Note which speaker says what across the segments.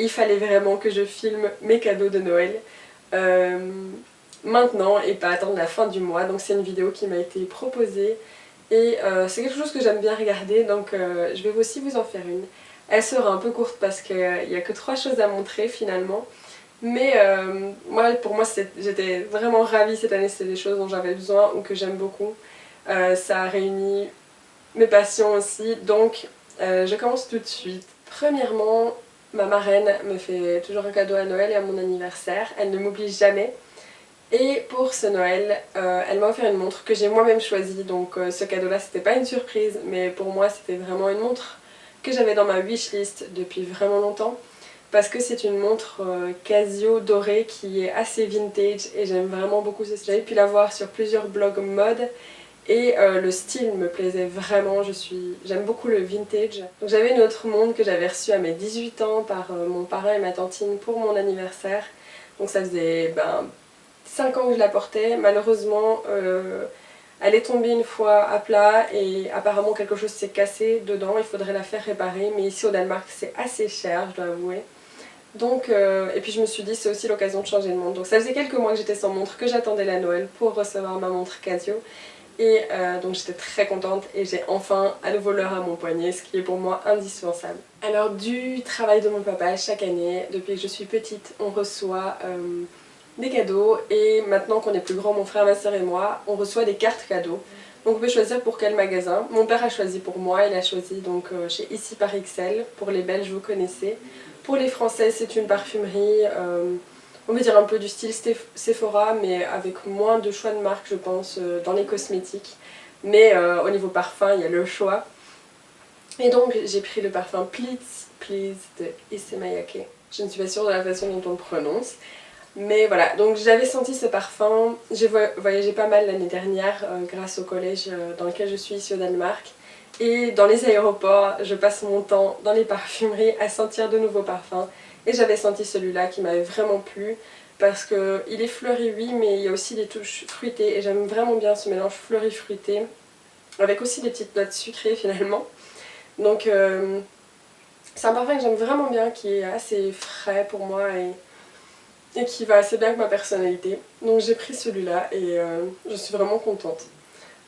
Speaker 1: il fallait vraiment que je filme mes cadeaux de Noël maintenant et pas attendre la fin du mois. Donc c'est une vidéo qui m'a été proposée et c'est quelque chose que j'aime bien regarder, donc je vais aussi vous en faire une. Elle sera un peu courte parce qu'il n'y a que 3 choses à montrer finalement. Mais moi, pour moi, j'étais vraiment ravie cette année, c'était des choses dont j'avais besoin ou que j'aime beaucoup. Ça a réuni mes passions aussi, donc je commence tout de suite. Premièrement, ma marraine me fait toujours un cadeau à Noël et à mon anniversaire, elle ne m'oublie jamais. Et pour ce Noël, elle m'a offert une montre que j'ai moi-même choisie, donc ce cadeau-là c'était pas une surprise, mais pour moi c'était vraiment une montre que j'avais dans ma wishlist depuis vraiment longtemps, parce que c'est une montre Casio dorée qui est assez vintage et j'aime vraiment beaucoup ce style. J'avais pu la voir sur plusieurs blogs mode et le style me plaisait vraiment, j'aime beaucoup le vintage. Donc j'avais une autre montre que j'avais reçue à mes 18 ans par mon parrain et ma tantine pour mon anniversaire, donc ça faisait 5 ans que je la portais. Malheureusement elle est tombée une fois à plat et apparemment quelque chose s'est cassé dedans, il faudrait la faire réparer, mais ici au Danemark c'est assez cher, je dois avouer. Donc, et puis je me suis dit c'est aussi l'occasion de changer de montre. Donc ça faisait quelques mois que j'étais sans montre, que j'attendais la Noël pour recevoir ma montre Casio. Et donc j'étais très contente et j'ai enfin à nouveau l'heure à mon poignet, ce qui est pour moi indispensable. Alors du travail de mon papa, chaque année, depuis que je suis petite, on reçoit des cadeaux et maintenant qu'on est plus grand, mon frère, ma soeur et moi, on reçoit des cartes cadeaux. Donc on peut choisir pour quel magasin. Mon père a choisi pour moi, il a choisi donc chez Ici par XL, pour les Belges vous connaissez. Pour les Français c'est une parfumerie, on va dire un peu du style Sephora mais avec moins de choix de marque je pense dans les cosmétiques. Mais au niveau parfum il y a le choix. Et donc j'ai pris le parfum Please Please de Issey Miyake. Je ne suis pas sûre de la façon dont on le prononce. Mais voilà, donc j'avais senti ce parfum, j'ai voyagé pas mal l'année dernière grâce au collège dans lequel je suis ici au Danemark. Et dans les aéroports, je passe mon temps dans les parfumeries à sentir de nouveaux parfums. Et j'avais senti celui-là qui m'avait vraiment plu parce qu'il est fleuri oui, mais il y a aussi des touches fruitées et j'aime vraiment bien ce mélange fleuri-fruité avec aussi des petites notes sucrées finalement. Donc c'est un parfum que j'aime vraiment bien, qui est assez frais pour moi et qui va assez bien avec ma personnalité. Donc j'ai pris celui-là et je suis vraiment contente.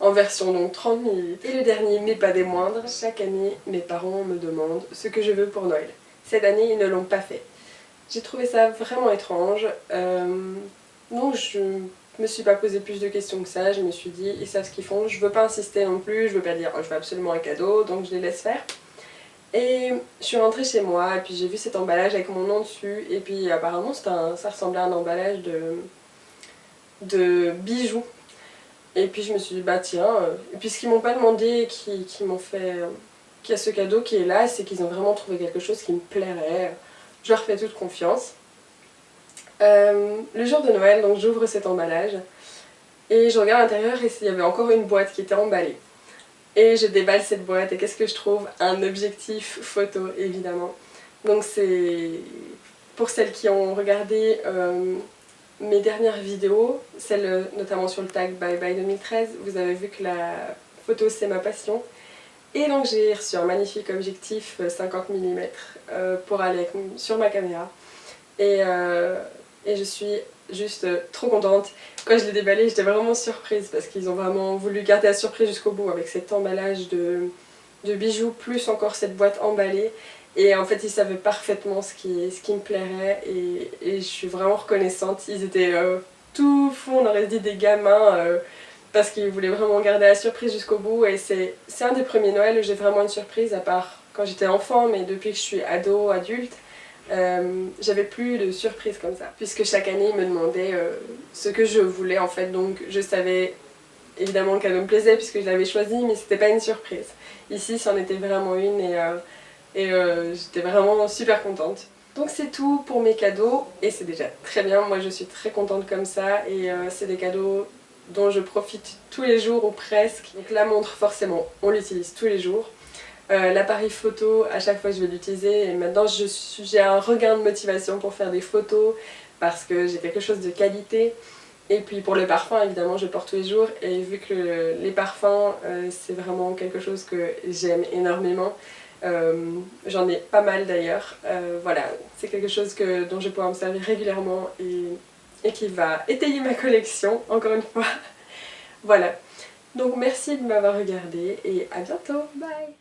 Speaker 1: En version donc 30 ml. Et le dernier, mais pas des moindres, chaque année mes parents me demandent ce que je veux pour Noël. Cette année ils ne l'ont pas fait. J'ai trouvé ça vraiment étrange. Donc je me suis pas posé plus de questions que ça, je me suis dit ils savent ce qu'ils font, je veux pas insister non plus, je veux pas dire oh, je veux absolument un cadeau, donc je les laisse faire. Et je suis rentrée chez moi et puis j'ai vu cet emballage avec mon nom dessus et puis apparemment ça ressemblait à un emballage de bijoux. Et puis je me suis dit bah tiens, et puis ce qu'ils m'ont pas demandé et qui m'ont fait, qui a ce cadeau qui est là, c'est qu'ils ont vraiment trouvé quelque chose qui me plairait. Je leur fais toute confiance. Le jour de Noël, donc j'ouvre cet emballage et je regarde à l'intérieur et il y avait encore une boîte qui était emballée. Et je déballe cette boîte et qu'est-ce que je trouve? Un objectif photo évidemment. Donc c'est pour celles qui ont regardé mes dernières vidéos, celles notamment sur le tag Bye Bye 2013, vous avez vu que la photo c'est ma passion. Et donc j'ai reçu un magnifique objectif 50 mm pour aller sur ma caméra. Et je suis juste trop contente. Quand je l'ai déballé, j'étais vraiment surprise parce qu'ils ont vraiment voulu garder la surprise jusqu'au bout avec cet emballage de bijoux plus encore cette boîte emballée. Et en fait ils savaient parfaitement ce qui me plairait et je suis vraiment reconnaissante. Ils étaient tout fond, on aurait dit des gamins parce qu'ils voulaient vraiment garder la surprise jusqu'au bout. Et c'est un des premiers Noëls où j'ai vraiment une surprise, à part quand j'étais enfant, mais depuis que je suis ado, adulte, j'avais plus de surprises comme ça. Puisque chaque année ils me demandaient ce que je voulais en fait, donc je savais évidemment le cadeau me plaisait puisque je l'avais choisi, mais c'était pas une surprise. Ici c'en était vraiment une et j'étais vraiment super contente. Donc c'est tout pour mes cadeaux et c'est déjà très bien, moi je suis très contente comme ça et c'est des cadeaux dont je profite tous les jours ou presque. Donc la montre forcément on l'utilise tous les jours. L'appareil photo à chaque fois je vais l'utiliser et maintenant j'ai un regain de motivation pour faire des photos parce que j'ai quelque chose de qualité. Et puis pour le parfum évidemment je porte tous les jours et vu que les parfums c'est vraiment quelque chose que j'aime énormément. J'en ai pas mal d'ailleurs. Voilà, c'est quelque chose dont je vais pouvoir me servir régulièrement et qui va étayer ma collection, encore une fois. Voilà. Donc merci de m'avoir regardé et à bientôt. Bye!